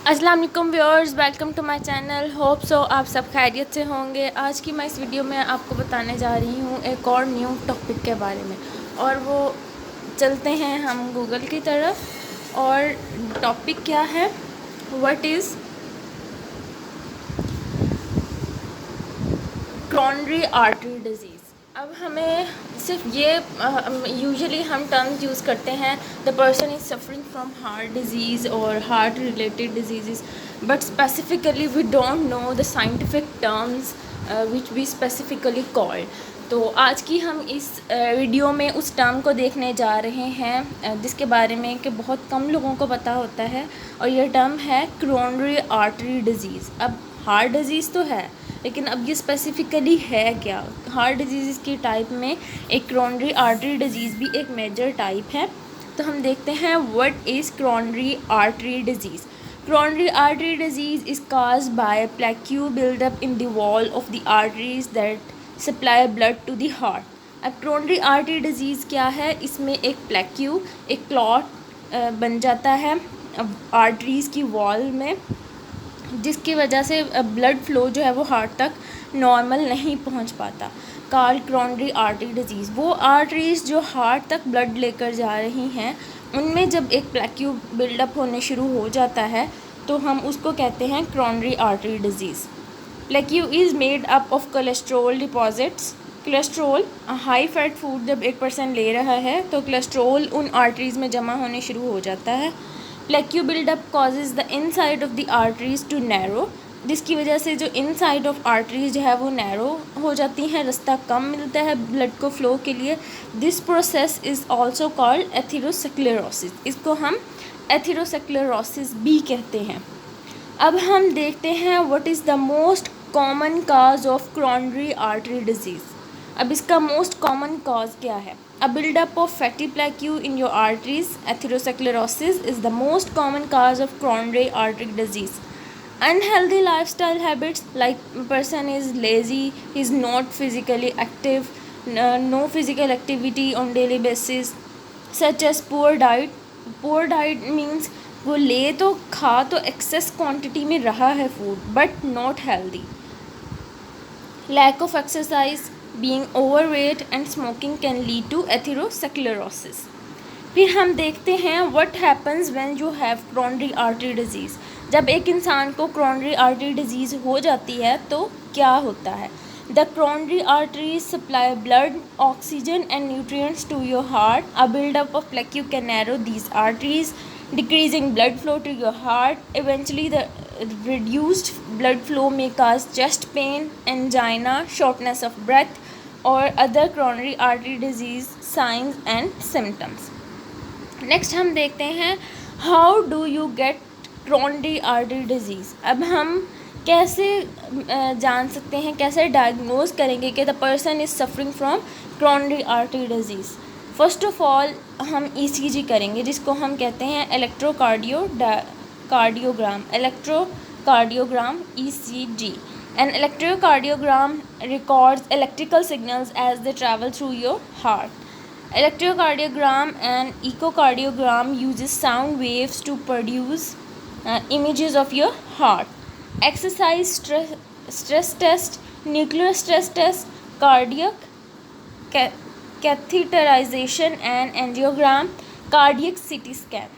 अस्सलाम वालेकुम viewers, welcome to my channel. Hope so आप सब खैरियत से होंगे। आज की मैं इस वीडियो में आपको बताने जा रही हूँ एक और न्यू टॉपिक के बारे में, और वो चलते हैं हम गूगल की तरफ। और टॉपिक क्या है? What is coronary artery disease. अब हमें सिर्फ ये यूजुअली हम टर्म्स यूज़ करते हैं, the person is suffering from heart disease और heart related disease, but specifically we don't know the scientific terms which we specifically called. तो आज की हम इस वीडियो में उस टर्म को देखने जा रहे हैं जिसके बारे में कि बहुत कम लोगों को पता होता है, और ये टर्म है करोनरी आर्टरी डिजीज़। अब हार्ट डिजीज़ तो है, लेकिन अब ये स्पेसिफ़िकली है क्या? हार्ट डिजीज़ की टाइप में एक करोनरी आर्टरी डिजीज़ भी एक मेजर टाइप है। तो हम देखते हैं what is coronary artery disease. Coronary artery disease is caused by plaque buildup in the wall of the arteries that supply blood to the heart. अब coronary artery disease क्या है? इसमें एक plaque, एक clot बन जाता है आर्टरीज़ की वॉल में, जिसकी वजह से ब्लड फ्लो जो है वो हार्ट तक नॉर्मल नहीं पहुंच पाता। Called coronary artery disease. वो आर्टरीज़ जो हार्ट तक ब्लड लेकर जा रही हैं, उनमें जब एक प्लेक्यू बिल्डअप होने शुरू हो जाता है तो हम उसको कहते हैं coronary artery disease. Plaque is made up of cholesterol deposits. Cholesterol high fat food जब एक पर्सन ले रहा है तो कोलेस्ट्रोल उन आर्टरीज़ में जमा होने शुरू हो जाता है। Plaque buildup causes the inside of the arteries to narrow, जिसकी वजह से जो इनसाइड ऑफ आर्टरीज जो है वो नैरो हो जाती हैं, रास्ता कम मिलता है ब्लड को फ्लो के लिए। This process is also called atherosclerosis. इसको हम एथेरोस्क्लेरोसिस भी कहते हैं। अब हम देखते हैं what is the most common cause of coronary artery disease. अब इसका मोस्ट कॉमन कॉज क्या है? A buildup of fatty plaque in your arteries, atherosclerosis, is the most common cause of coronary artery disease. Unhealthy lifestyle habits, like person is lazy, is not physically active, no physical activity on daily basis, such as poor diet. Poor diet means वो ले तो खा तो axis quantity में रहा है food, but not healthy. Lack of exercise, being overweight and smoking can lead to atherosclerosis. फिर हम देखते हैं what happens when you have coronary artery disease. जब एक इंसान को coronary artery disease हो जाती है तो क्या होता है? The coronary arteries supply blood, oxygen and nutrients to your heart. A buildup of plaque can narrow these arteries, decreasing blood flow to your heart. Eventually, the reduced blood flow may cause chest pain, angina, shortness of breath, or other coronary artery disease signs and symptoms. Next हम देखते हैं how do you get coronary artery disease. अब हम कैसे जान सकते हैं, कैसे डायग्नोज करेंगे कि the person is suffering from coronary artery disease. First of all हम ईसीजी करेंगे, जिसको हम कहते हैं electrocardiogram ECG. An electrocardiogram records electrical signals as they travel through your heart. Electrocardiogram and echocardiogram uses sound waves to produce images of your heart. Exercise stress test, nuclear stress test, cardiac catheterization and angiogram, cardiac CT scan.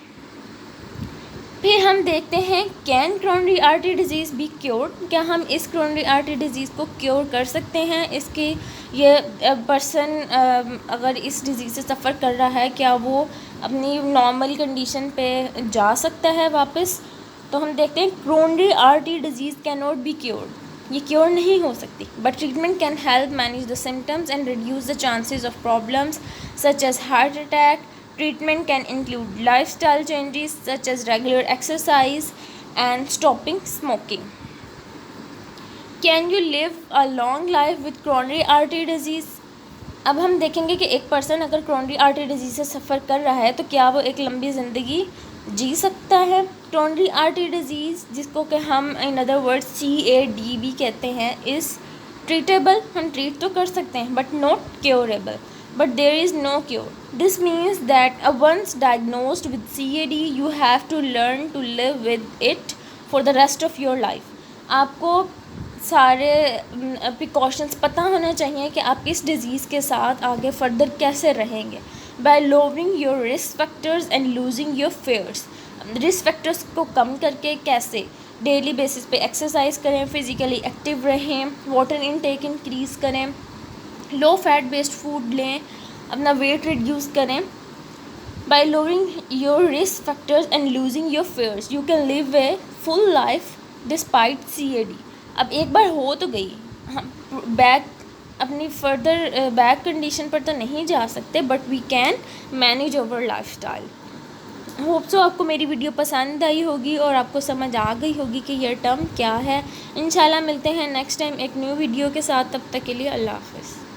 फिर हम देखते हैं can coronary artery disease be cured. क्या हम इस coronary artery disease को cure कर सकते हैं? इसके ये पर्सन अगर इस डिज़ीज़ से सफ़र कर रहा है, क्या वो अपनी नॉर्मल कंडीशन पे जा सकता है वापस? तो हम देखते हैं coronary artery disease can not be cured. ये क्योर नहीं हो सकती, but treatment can help manage the symptoms and reduce the chances of problems such as heart attack. Treatment can include lifestyle changes such as regular exercise and stopping smoking. Can you live a long life with coronary artery disease? अब हम देखेंगे कि एक person अगर coronary artery disease से सफ़र कर रहा है तो क्या वो एक लंबी ज़िंदगी जी सकता है? coronary artery disease, जिसको कि हम in other words CAD भी कहते हैं, is treatable. हम ट्रीट तो कर सकते हैं but not curable. But there is no cure. This means that once diagnosed with CAD, you have to learn to live with it for the rest of your life. आपको सारे precautions पता होना चाहिए कि आप इस डिज़ीज़ के साथ आगे फर्दर कैसे रहेंगे। By lowering your risk factors and losing your fears, risk factors को कम करके कैसे, डेली बेसिस पे एक्सरसाइज करें, फिज़िकली एक्टिव रहें, वाटर इनटेक इंक्रीज़ करें, लो फैट बेस्ड फूड लें, अपना वेट रिड्यूस करें। By lowering your risk factors and losing your fears you can live a full life despite CAD। अब एक बार हो तो गई, हम बैक अपनी फर्दर बैक कंडीशन पर तो नहीं जा सकते, but we can manage over lifestyle. Hope so आपको मेरी वीडियो पसंद आई होगी और आपको समझ आ गई होगी कि यह टर्म क्या है। इंशाल्लाह मिलते हैं नेक्स्ट टाइम एक न्यू वीडियो के साथ, तब तक के लिए अल्लाह हाफ़िज़।